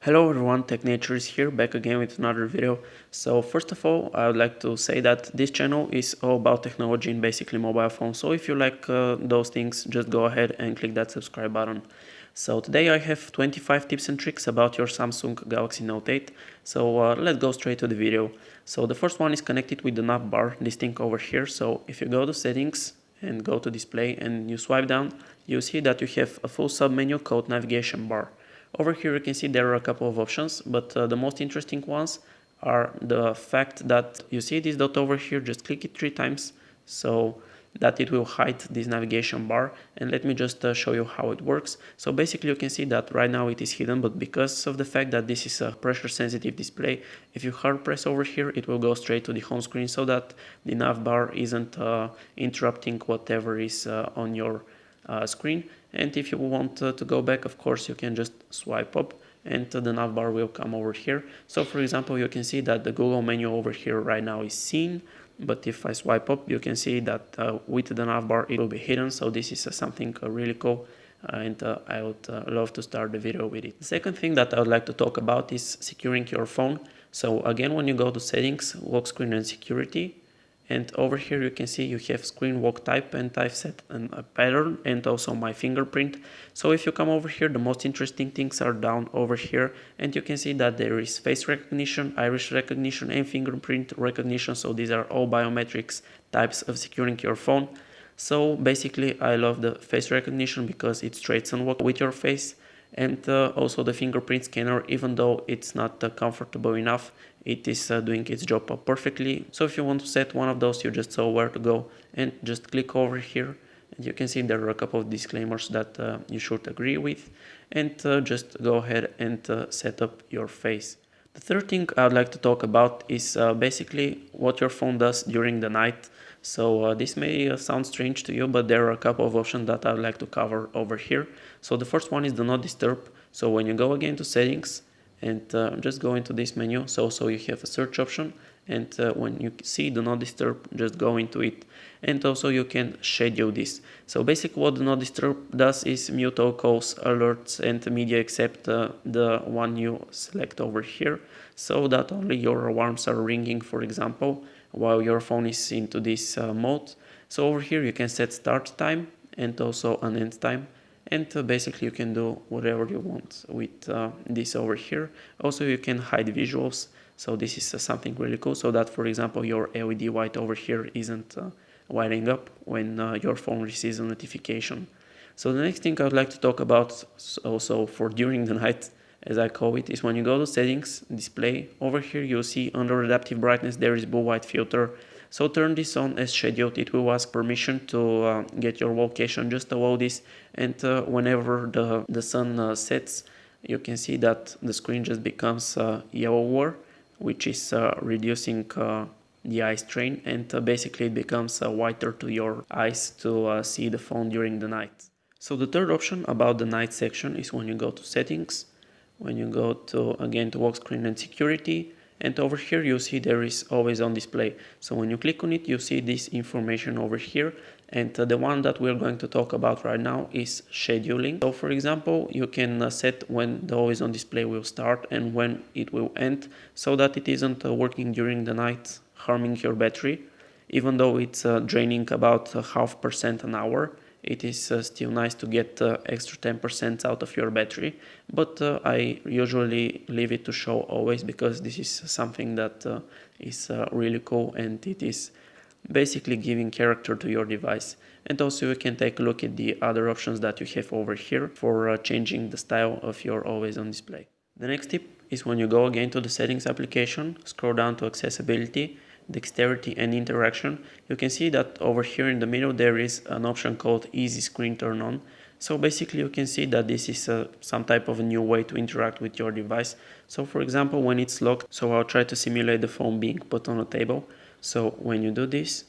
Hello everyone, TechNature is here, back again with another video. So first of all, I would like to say that this channel is all about technology and basically mobile phones. So if you like those things, just go ahead and click that subscribe button. So today I have 25 tips and tricks about your Samsung Galaxy Note 8. So let's go straight to the video. So the first one is connected with the nav bar, this thing over here. So if you go to settings and go to display and you swipe down, you see that you have a full submenu called navigation bar. Over here you can see there are a couple of options, but the most interesting ones are the fact that you see this dot over here, just click it 3 times so that it will hide this navigation bar. And let me just show you how it works. So basically you can see that right now it is hidden, but because of the fact that this is a pressure sensitive display, if you hard press over here it will go straight to the home screen so that the nav bar isn't interrupting whatever is on your screen. And if you want to go back, of course you can just swipe up and the nav bar will come over here. So for example, you can see that the Google menu over here right now is seen, but if I swipe up you can see that with the nav bar it will be hidden. So this is something really cool, and I would love to start the video with it. The second thing that I would like to talk about is securing your phone. So again, when you go to settings, lock screen and security, and over here you can see you have screen lock type, and I've set a pattern and also my fingerprint. So if you come over here, the most interesting things are down over here, and you can see that there is face recognition, iris recognition and fingerprint recognition. So these are all biometrics types of securing your phone. So basically I love the face recognition because it straight unlock with your face, and also the fingerprint scanner, even though it's not comfortable enough, it is doing its job perfectly. So if you want to set one of those, you just know where to go and just click over here, and you can see there are a couple of disclaimers that you should agree with, and just go ahead and set up your face. The third thing I'd like to talk about is basically what your phone does during the night. So this may sound strange to you, but there are a couple of options that I'd like to cover over here. So the first one is do not disturb. So when you go again to settings and just go into this menu, so you have a search option, and when you see do not disturb, just go into it. And also you can schedule this. So basically what do not disturb does is mute all calls, alerts and media except the one you select over here, so that only your alarms are ringing, for example, while your phone is into this mode. So over here you can set start time and also an end time, and basically you can do whatever you want with this over here. Also you can hide visuals, so this is something really cool, so that for example your LED light over here isn't lighting up when your phone receives a notification. So the next thing I would like to talk about also for during the night, as I call it, is when you go to settings, display, over here you'll see under adaptive brightness there is blue white filter. So turn this on as scheduled. It will ask permission to get your location, just allow this, and whenever the sun sets, you can see that the screen just becomes yellower, which is reducing the eye strain, and basically it becomes whiter to your eyes to see the phone during the night. So the third option about the night section is when you go to settings, when you go to again to lock screen and security, and over here you see there is always on display. So when you click on it you see this information over here, and the one that we're going to talk about right now is scheduling. So for example you can set when the always on display will start and when it will end, so that it isn't working during the night, harming your battery. Even though it's draining about 0.5% an hour, it is still nice to get extra 10% out of your battery, but I usually leave it to show always, because this is something that is really cool, and it is basically giving character to your device. And also you can take a look at the other options that you have over here for changing the style of your always on display. The next tip is when you go again to the settings application, scroll down to accessibility, dexterity and interaction, you can see that over here in the middle there is an option called easy screen turn on. So basically you can see that this is some type of a new way to interact with your device. So for example when it's locked, so I'll try to simulate the phone being put on a table. So when you do this,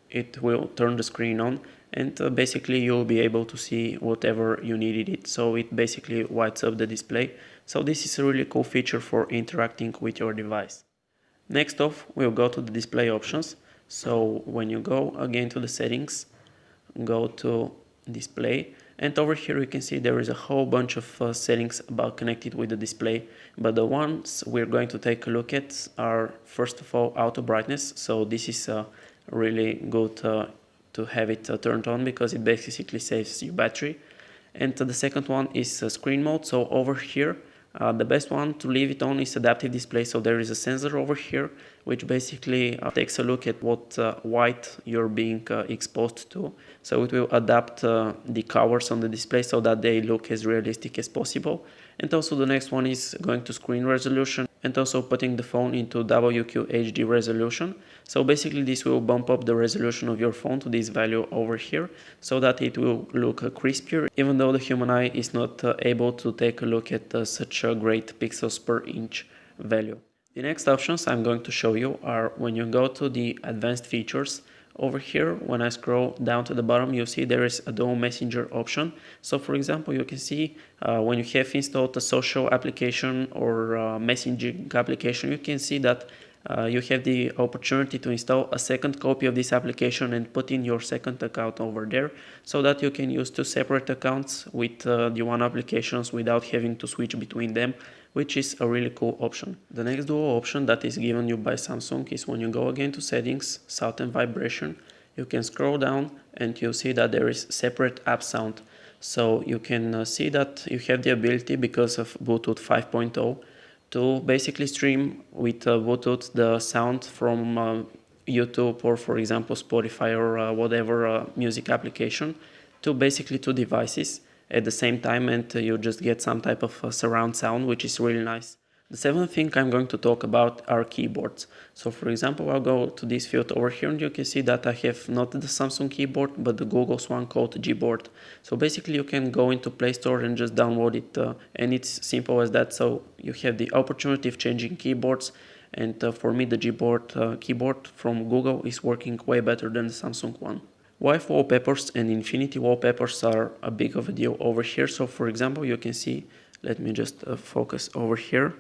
it will turn the screen on, and basically you'll be able to see whatever you needed it. So it basically lights up the display. So this is a really cool feature for interacting with your device. Next off, we'll go to the display options. So when you go again to the settings, go to display, And over here you can see there is a whole bunch of settings about connected with the display, but the ones we're going to take a look at are first of all auto brightness. So this is really good to have it turned on because it basically saves your battery. And the second one is screen mode. So over here the best one to leave it on is adaptive display. So there is a sensor over here which basically takes a look at what white you're being exposed to. So it will adapt the colors on the display so that they look as realistic as possible. And also the next one is going to screen resolution and also putting the phone into WQHD resolution. So basically this will bump up the resolution of your phone to this value over here so that it will look crispier, even though the human eye is not able to take a look at such a great pixels per inch value. The next options I'm going to show you are when you go to the advanced features. Over here, when I scroll down to the bottom, you see there is a dual messenger option. So for example, you can see when you have installed a social application or messaging application, you can see that you have the opportunity to install a second copy of this application and put in your second account over there so that you can use two separate accounts with the one applications without having to switch between them, which is a really cool option. The next dual option that is given you by Samsung is when you go again to settings, sound and vibration, you can scroll down and you see that there is separate app sound. So you can see that you have the ability because of Bluetooth 5.0 to basically stream with Bluetooth the sound from YouTube or for example Spotify or whatever music application to basically two devices at the same time, and you just get some type of surround sound, which is really nice. The seventh thing I'm going to talk about are keyboards. So for example, I'll go to this field over here and you can see that I have not the Samsung keyboard but the Google's one called Gboard. So basically you can go into Play Store and just download it and it's simple as that. So you have the opportunity of changing keyboards, and for me the Gboard keyboard from Google is working way better than the Samsung one. Wi-Fi wallpapers and infinity wallpapers are a big of a deal over here. So for example, you can see, let me just focus over here.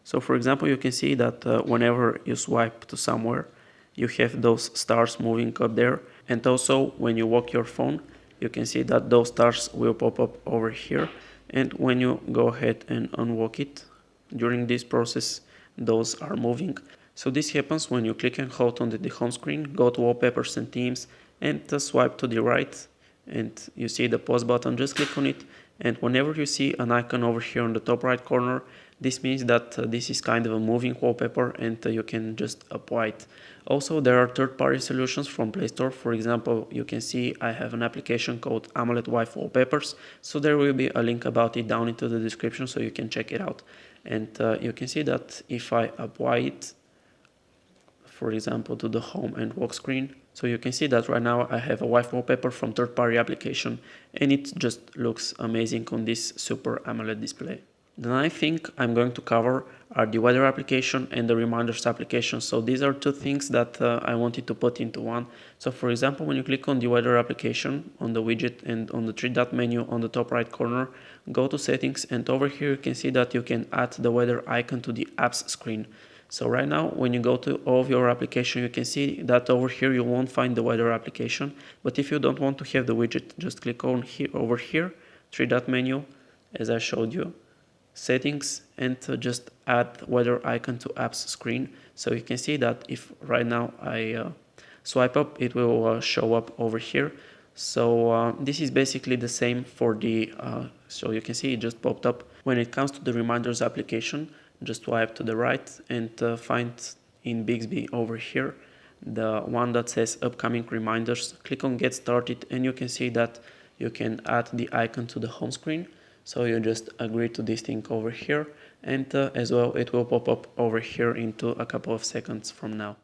So for example, you can see that whenever you swipe to somewhere, you have those stars moving up there. And also when you walk your phone, you can see that those stars will pop up over here. And when you go ahead and unwalk it, during this process, those are moving. So this happens when you click and hold on the home screen, go to wallpapers and themes, and swipe to the right, and you see the pause button, just click on it, and whenever you see an icon over here on the top right corner, this means that this is kind of a moving wallpaper and you can just apply it. Also, there are third-party solutions from Play Store. For example, you can see I have an application called AMOLED Wi-Fi Wallpapers, so there will be a link about it down into the description so you can check it out. And you can see that if I apply it, for example, to the home and lock screen, so you can see that right now I have a Wi-Fi wallpaper from third-party application and it just looks amazing on this Super AMOLED display. The ninth thing I'm going to cover are the weather application and the reminders application. So these are two things that I wanted to put into one. So for example, when you click on the weather application on the widget and on the three-dot menu on the top right corner, go to settings, and over here you can see that you can add the weather icon to the apps screen. So right now, when you go to all of your application, you can see that over here you won't find the weather application. But if you don't want to have the widget, just click on here, over here, three-dot menu, as I showed you, settings, and just add weather icon to apps screen. So you can see that if right now I swipe up, it will show up over here. So this is basically the same for the, so you can see it just popped up. When it comes to the reminders application, just swipe to the right and find in Bixby over here the one that says upcoming reminders. Click on get started and you can see that you can add the icon to the home screen. So you just agree to this thing over here, and as well it will pop up over here into a couple of seconds from now.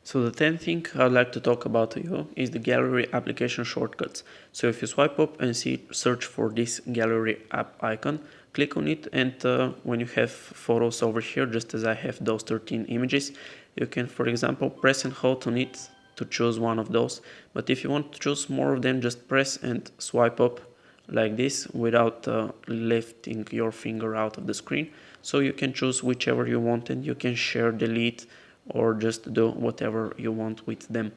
So the 10th thing I'd like to talk about to you is the gallery application shortcuts. So if you swipe up and search for this gallery app icon, click on it, and when you have photos over here, just as I have those 13 images, you can, for example, press and hold on it to choose one of those. But if you want to choose more of them, just press and swipe up like this without lifting your finger out of the screen. So you can choose whichever you want and you can share, delete, or just do whatever you want with them.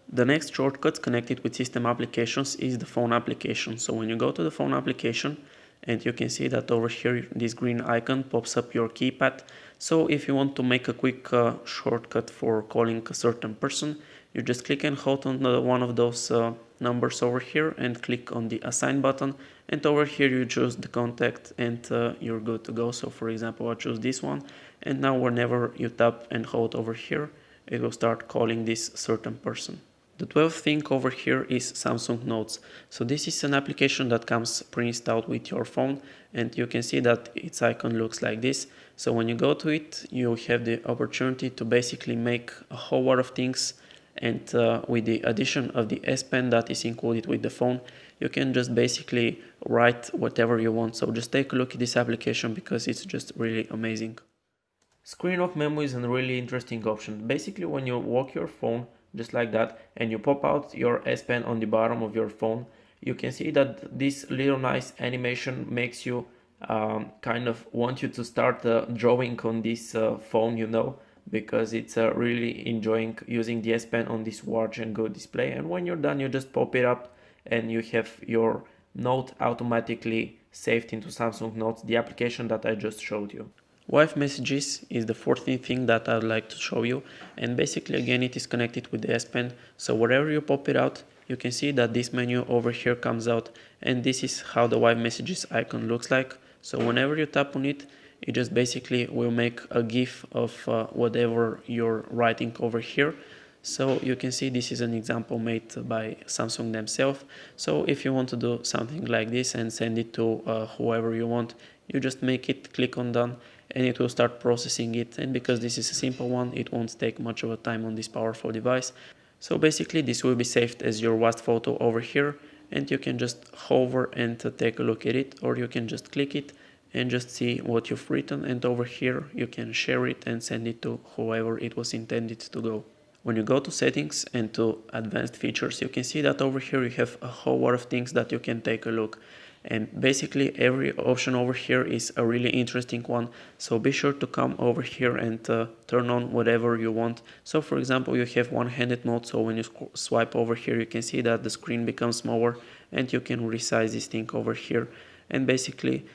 The next shortcut connected with system applications is the phone application. So when you go to the phone application, and you can see that over here this green icon pops up your keypad. So if you want to make a quick shortcut for calling a certain person, you just click and hold on one of those numbers over here and click on the assign button, and over here you choose the contact and you're good to go. So for example, I choose this one, and now whenever you tap and hold over here, it will start calling this certain person. The 12th thing over here is Samsung Notes. So this is an application that comes pre-installed with your phone, and you can see that its icon looks like this. So when you go to it, you have the opportunity to basically make a whole lot of things, and with the addition of the S Pen that is included with the phone, you can just basically write whatever you want. So just take a look at this application because it's just really amazing. Screen lock memo is a really interesting option. Basically, when you lock your phone just like that and you pop out your S Pen on the bottom of your phone, you can see that this little nice animation makes you kind of want you to start drawing on this phone, you know, because it's really enjoying using the S Pen on this large and good display. And when you're done, you just pop it up and you have your note automatically saved into Samsung Notes, the application that I just showed you. Wife messages is the 14th thing that I'd like to show you, and basically again it is connected with the S Pen. So wherever you pop it out, you can see that this menu over here comes out, and this is how the wife messages icon looks like. So whenever you tap on it, it just basically will make a GIF of whatever you're writing over here. So you can see this is an example made by Samsung themselves. So if you want to do something like this and send it to whoever you want, you just make it, click on done, and it will start processing it. And because this is a simple one, it won't take much of a time on this powerful device. So basically this will be saved as your last photo over here, and you can just hover and take a look at it, or you can just click it and just see what you've written, and over here you can share it and send it to whoever it was intended to go. When you go to settings and to advanced features, you can see that over here you have a whole lot of things that you can take a look. And basically every option over here is a really interesting one, so be sure to come over here and turn on whatever you want. So for example, you have one-handed mode, so when you swipe over here you can see that the screen becomes smaller, and you can resize this thing over here, and basically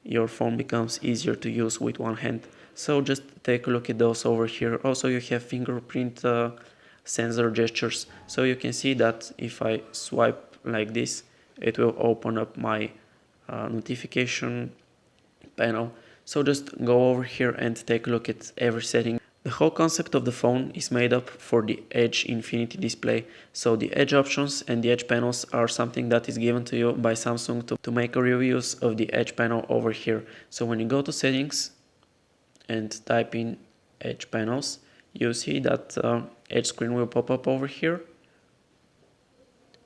your phone becomes easier to use with one hand. So just take a look at those over here. Also you have fingerprint sensor gestures, so you can see that if I swipe like this, it will open up my notification panel. So just go over here and take a look at every setting. The whole concept of the phone is made up for the Edge Infinity display. So the Edge options and the Edge panels are something that is given to you by Samsung to make a real use of the Edge panel over here. So when you go to settings and type in Edge panels, you see that Edge screen will pop up over here.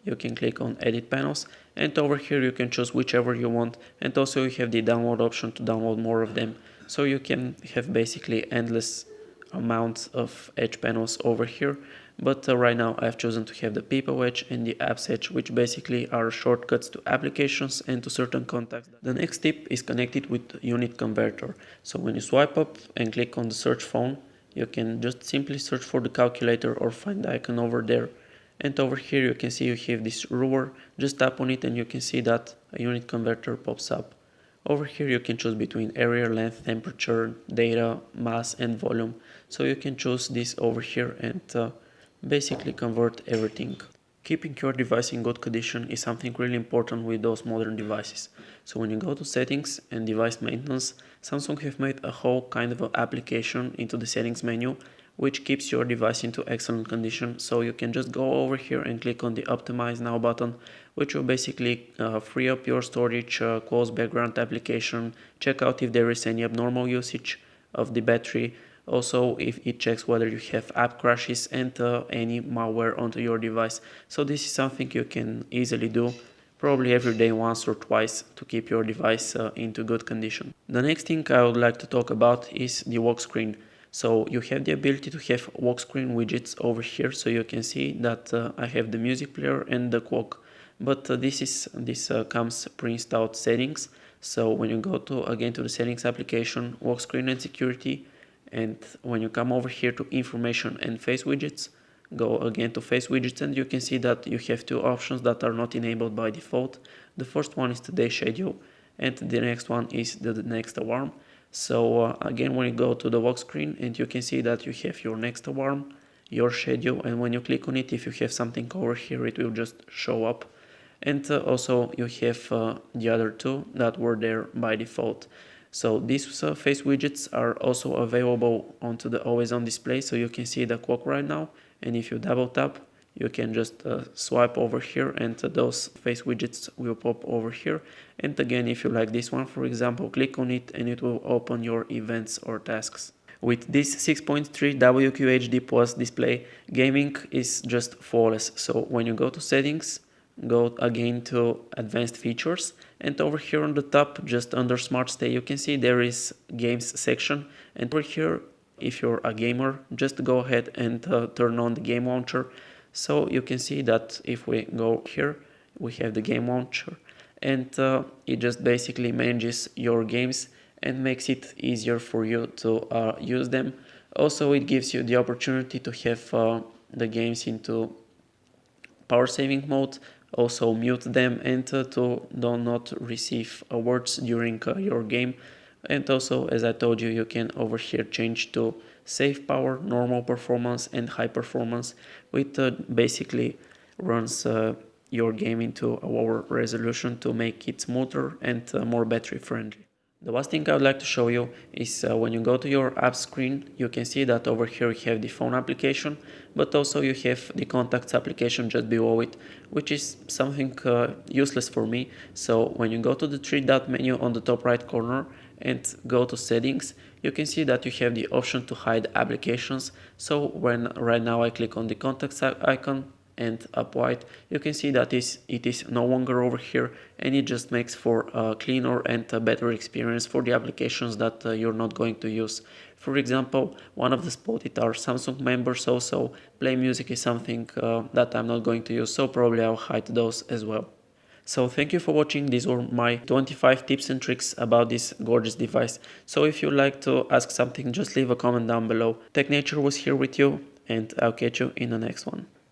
You can click on edit panels, and over here you can choose whichever you want, and also you have the download option to download more of them. So you can have basically endless amounts of Edge panels over here, but right now I've chosen to have the People Edge and the Apps Edge, which basically are shortcuts to applications and to certain contacts. The next tip is connected with unit converter. So when you swipe up and click on the search phone, you can just simply search for the calculator or find the icon over there. And over here you can see you have this ruler. Just tap on it and you can see that a unit converter pops up. Over here you can choose between area, length, temperature, data, mass and volume. So you can choose this over here and basically convert everything. Keeping your device in good condition is something really important with those modern devices. So when you go to settings and device maintenance, Samsung have made a whole kind of application into the settings menu, which keeps your device into excellent condition. So you can just go over here and click on the Optimize Now button, which will basically free up your storage, close background application, check out if there is any abnormal usage of the battery. Also, if it checks whether you have app crashes and any malware onto your device. So this is something you can easily do, probably every day once or twice, to keep your device into good condition. The next thing I would like to talk about is the lock screen. So you have the ability to have lock screen widgets over here, so you can see that I have the music player and the clock, but this comes pre-installed settings. So when you go to again to the settings application, lock screen and security, and when you come over here to information and face widgets, go again to face widgets, and you can see that you have two options that are not enabled by default. The first one is the day schedule, and the next one is the next alarm. So again, when you go to the lock screen, and you can see that you have your next alarm, your schedule, and when you click on it, if you have something over here, it will just show up. And also you have the other two that were there by default. So these face widgets are also available onto the always on display, so you can see the clock right now, and if you double tap, you can just swipe over here, and those face widgets will pop over here. And again, if you like this one, for example, click on it and it will open your events or tasks. With this 6.3 WQHD plus display, gaming is just flawless. So when you go to settings, go again to advanced features, and over here on the top, just under smart stay, you can see there is games section, and over here, if you're a gamer, just go ahead and turn on the game launcher. So you can see that if we go here, we have the game launcher, and it just basically manages your games and makes it easier for you to use them. Also, it gives you the opportunity to have the games into power saving mode, also mute them, and to do not receive alerts during your game. And also, as I told you, you can over here change to save power, normal performance, and high performance, which basically runs your game into a lower resolution to make it smoother and more battery friendly. The last thing I would like to show you is when you go to your app screen, you can see that over here you have the phone application, but also you have the contacts application just below it, which is something useless for me. So when you go to the three dot menu on the top right corner and go to settings, you can see that you have the option to hide applications. So when right now I click on the contacts icon and apply it, you can see that it is no longer over here, and it just makes for a cleaner and a better experience for the applications that you're not going to use. For example, one of the spotted are Samsung members. Also, Play Music is something that I'm not going to use, so probably I'll hide those as well. So thank you for watching. These were my 25 tips and tricks about this gorgeous device. So if you'd like to ask something, just leave a comment down below. Tech Nature was here with you, and I'll catch you in the next one.